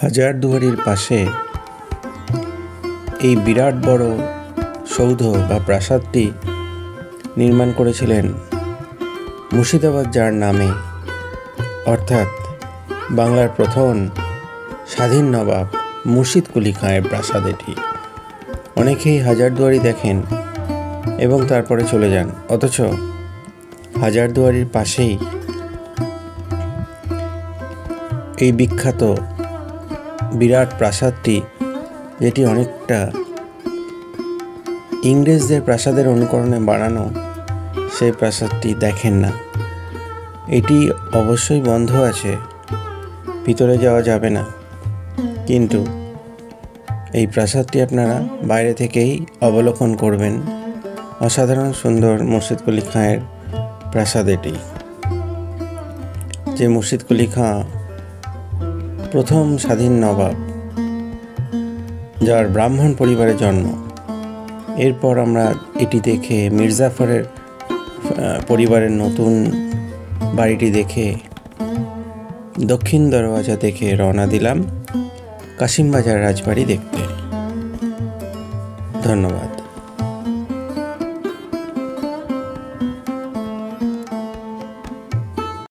হাজারদুয়ারির পাশে এই বিরাট বড় সৌধ বা প্রাসাদটি নির্মাণ করেছিলেন মুর্শিদাবাদ যার নামে, অর্থাৎ বাংলার প্রথম স্বাধীন নবাব মুর্শিদ কুলি খাঁয়ের প্রাসাদ এটি। অনেকেই হাজারদুয়ারি দেখেন এবং তারপরে চলে যান, অথচ হাজারদুয়ারির পাশেই এই বিখ্যাত বিরাট প্রাসাদটি, যেটি অনেকটা ইংরেজদের প্রাসাদের অনুকরণে বানানো, সেই প্রাসাদটি দেখেন না। এটি অবশ্যই বন্ধ আছে, ভিতরে যাওয়া যাবে না, কিন্তু এই প্রাসাদটি আপনারা বাইরে থেকেই অবলোকন করবেন। অসাধারণ সুন্দর মুর্শিদ কুলি খাঁয়ের প্রাসাদ এটি, যে মুর্শিদ কুলি খাঁ প্রথম স্বাধীন নবাব, যার ব্রাহ্মণ পরিবারে জন্ম। এরপর আমরা এটি দেখে মির্জাফরের পরিবারের নতুন বাড়িটি দেখে দক্ষিণ দরওয়াজা দেখে রওনা দিলাম কাশিমবাজার রাজবাড়ি দেখতে। ধন্যবাদ।